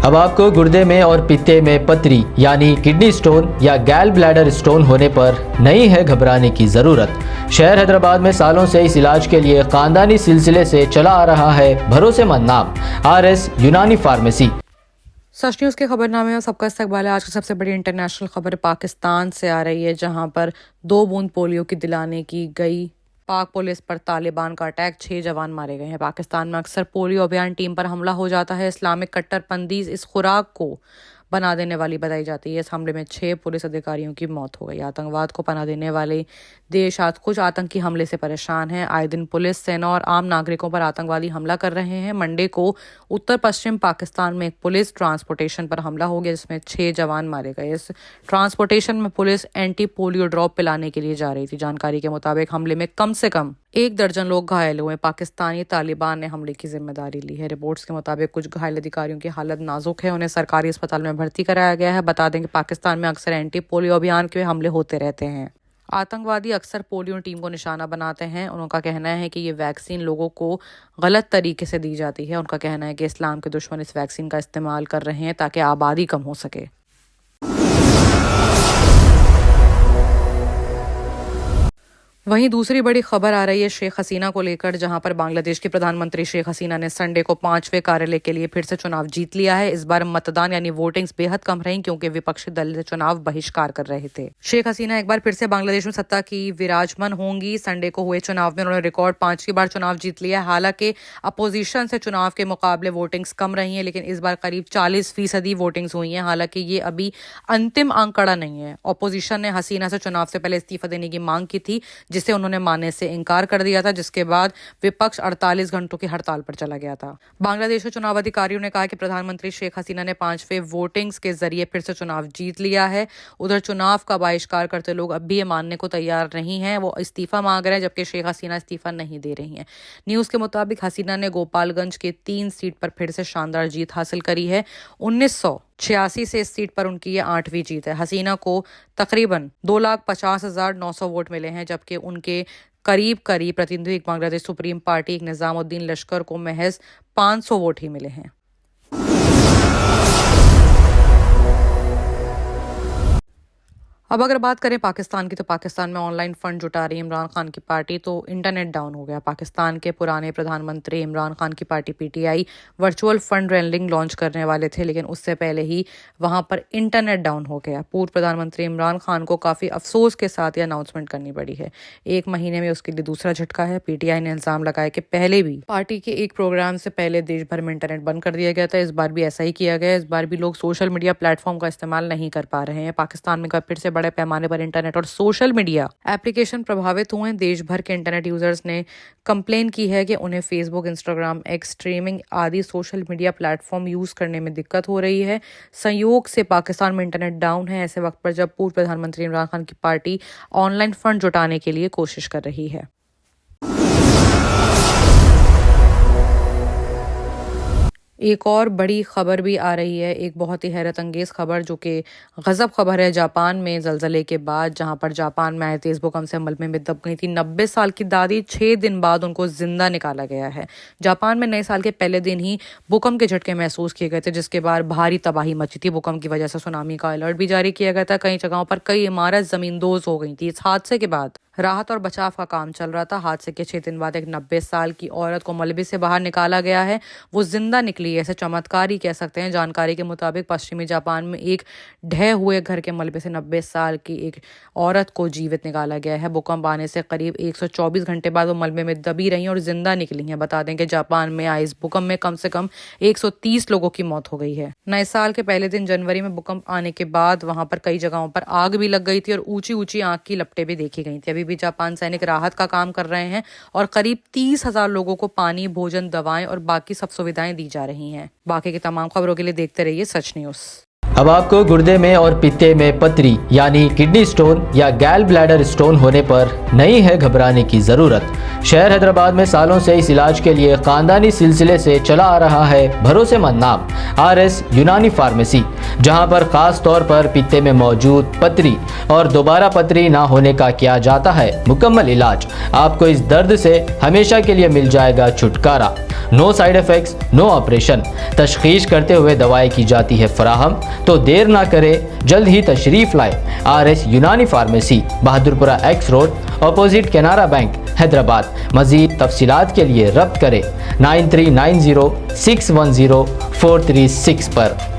अब आपको गुर्दे में और पित्ते में पथरी यानी किडनी स्टोन या गैल ब्लैडर स्टोन होने पर नहीं है घबराने की ज़रूरत। शहर हैदराबाद में सालों से इस इलाज के लिए खानदानी सिलसिले से चला आ रहा है भरोसेमंद नाम RS यूनानी फार्मेसी। सच न्यूज़ के खबरनामे में सबका इस्तकबाल है। आज की सबसे बड़ी इंटरनेशनल खबर पाकिस्तान से आ रही है, जहां पर 2 बूंद पोलियो की दिलाने की गई पाक पुलिस पर तालिबान का अटैक, 6 जवान मारे गए हैं। पाकिस्तान में अक्सर पोलियो अभियान टीम पर हमला हो जाता है। इस्लामिक कट्टरपंथी इस खुराक को बना देने वाली बताई जाती है। इस हमले में 6 पुलिस अधिकारियों की मौत हो गई। आतंकवाद को पनाह देने वाले देश आज कुछ आतंकी हमले से परेशान हैं। आए दिन पुलिस, सेना और आम नागरिकों पर आतंकवादी हमला कर रहे हैं। मंडे को उत्तर पश्चिम पाकिस्तान में एक पुलिस ट्रांसपोर्टेशन पर हमला हो गया, जिसमें 6 जवान मारे गए। इस ट्रांसपोर्टेशन में पुलिस एंटी पोलियो ड्रॉप पिलाने के लिए जा रही थी। जानकारी के मुताबिक हमले में कम से कम 1 दर्जन लोग घायल हुए। पाकिस्तानी तालिबान ने हमले की जिम्मेदारी ली है। रिपोर्ट्स के मुताबिक कुछ घायल अधिकारियों की हालत नाजुक है, उन्हें सरकारी अस्पताल में भर्ती कराया गया है। बता दें कि पाकिस्तान में अक्सर एंटी पोलियो अभियान के हमले होते रहते हैं। आतंकवादी अक्सर पोलियो टीम को निशाना बनाते हैं। उनका कहना है कि ये वैक्सीन लोगों को गलत तरीके से दी जाती है। उनका कहना है कि इस्लाम के दुश्मन इस वैक्सीन का इस्तेमाल कर रहे हैं ताकि आबादी कम हो सके। वहीं दूसरी बड़ी खबर आ रही है शेख हसीना को लेकर, जहां पर बांग्लादेश की प्रधानमंत्री शेख हसीना ने संडे को 5वें कार्यालय के लिए फिर से चुनाव जीत लिया है। इस बार मतदान यानी वोटिंग्स बेहद कम रही, क्योंकि विपक्षी दल से चुनाव बहिष्कार कर रहे थे। शेख हसीना एक बार फिर से बांग्लादेश में सत्ता की विराजमान होंगी। संडे को हुए चुनाव में उन्होंने रिकॉर्ड 5वीं बार चुनाव जीत लिया। हालांकि अपोजिशन से चुनाव के मुकाबले वोटिंग्स कम रही है, लेकिन इस बार करीब 40% वोटिंग्स हुई है। हालांकि ये अभी अंतिम आंकड़ा नहीं है। अपोजिशन ने हसीना से चुनाव से पहले इस्तीफा देने की मांग की थी, जिसे उन्होंने मानने से इनकार कर दिया था, जिसके बाद विपक्ष 48 घंटों की हड़ताल पर चला गया था। बांग्लादेश के चुनाव अधिकारियों ने कहा कि प्रधानमंत्री शेख हसीना ने 5वें वोटिंग्स के जरिए फिर से चुनाव जीत लिया है। उधर चुनाव का बहिष्कार करते लोग अब भी ये मानने को तैयार नहीं है। वो इस्तीफा मांग रहे हैं, जबकि शेख हसीना इस्तीफा नहीं दे रही हैं। न्यूज के मुताबिक हसीना ने गोपालगंज के 3 सीट पर फिर से शानदार जीत हासिल करी है। 1986 से इस सीट पर उनकी ये 8वीं जीत है। हसीना को तकरीबन 2,50,900 वोट मिले हैं, जबकि उनके करीब प्रतिद्वंदी बांग्लादेश सुप्रीम पार्टी निजामुद्दीन लश्कर को महज 500 वोट ही मिले हैं। अब अगर बात करें पाकिस्तान की, तो पाकिस्तान में ऑनलाइन फंड जुटा रही इमरान खान की पार्टी, तो इंटरनेट डाउन हो गया। पाकिस्तान के पुराने प्रधानमंत्री इमरान खान की पार्टी PTI virtual fund raising launch करने वाले थे, लेकिन उससे पहले ही वहां पर इंटरनेट डाउन हो गया। पूर्व प्रधानमंत्री इमरान खान को काफी अफसोस के साथ ये अनाउंसमेंट करनी पड़ी है। 1 महीने में उसके लिए दूसरा झटका है। PTI ने इल्जाम लगाया कि पहले भी पार्टी के एक प्रोग्राम से पहले देश भर में इंटरनेट बंद कर दिया गया था। इस बार भी ऐसा ही किया गया। इस बार भी लोग सोशल मीडिया प्लेटफॉर्म का इस्तेमाल नहीं कर पा रहे हैं। पाकिस्तान में फिर से बड़े पैमाने पर इंटरनेट और सोशल मीडिया एप्लीकेशन प्रभावित हुए हैं। देश भर के इंटरनेट यूजर्स ने कंप्लेन की है कि उन्हें फेसबुक, इंस्टाग्राम, एक्स, स्ट्रीमिंग आदि सोशल मीडिया प्लेटफॉर्म यूज करने में दिक्कत हो रही है। संयोग से पाकिस्तान में इंटरनेट डाउन है, ऐसे वक्त पर जब पूर्व प्रधानमंत्री इमरान खान की पार्टी ऑनलाइन फंड जुटाने के लिए कोशिश कर रही है। एक और बड़ी खबर भी आ रही है, एक बहुत ही हैरत अंगेज खबर, जो कि गजब खबर है। जापान में जलजले के बाद, जहां पर जापान में आए तेज भूकंप से मलबे में दब गई थी 90 साल की दादी, 6 दिन बाद उनको जिंदा निकाला गया है। जापान में नए साल के पहले दिन ही भूकंप के झटके महसूस किए गए थे, जिसके बाद भारी तबाही मची थी। भूकंप की वजह से सुनामी का अलर्ट भी जारी किया गया था। कई जगहों पर कई इमारत जमींदोज हो गई थी। इस हादसे के बाद राहत और बचाव का काम चल रहा था। हादसे के 6 दिन बाद एक 90 साल की औरत को मलबे से बाहर निकाला गया है। वो जिंदा निकली है, ऐसे चमत्कार ही कह सकते हैं। जानकारी के मुताबिक पश्चिमी जापान में एक ढहे हुए घर के मलबे से 90 साल की एक औरत को जीवित निकाला गया है। भूकंप आने से करीब 124 घंटे बाद वो मलबे में दबी रही और जिंदा निकली हैं। बता दें कि जापान में आए इस भूकंप में कम से कम 130 लोगों की मौत हो गई है। नए साल के पहले दिन जनवरी में भूकंप आने के बाद वहां पर कई जगहों पर आग भी लग गई थी और ऊंची आग की लपटें भी देखी गई थी। अभी भी जापान सैनिक राहत का काम कर रहे हैं और करीब 30,000 लोगों को पानी, भोजन, दवाएं और बाकी सब सुविधाएं दी जा रही हैं। बाकी की तमाम खबरों के लिए देखते रहिए सच न्यूज़। अब आपको गुर्दे में और पित्ते में पथरी यानी किडनी स्टोन या गैल ब्लैडर स्टोन होने पर नहीं है घबराने की ज़रूरत। शहर हैदराबाद में सालों से इस इलाज के लिए खानदानी सिलसिले से चला आ रहा है भरोसेमंद नाम RS यूनानी फार्मेसी। जहां पर खास तौर पर पित्ते में मौजूद पथरी और दोबारा पथरी ना होने का किया जाता है मुकम्मल इलाज। आपको इस दर्द से हमेशा के लिए मिल जाएगा छुटकारा। No side effects, no operation. तशखीस करते हुए दवाएं की जाती है फराहम। तो देर ना करें, जल्द ही तशरीफ़ लाए RS यूनानी pharmacy, Bahadurpura X road, opposite Canara bank, Hyderabad. मज़ीद तफसीलात के लिए रब्त करें 9390610436 पर।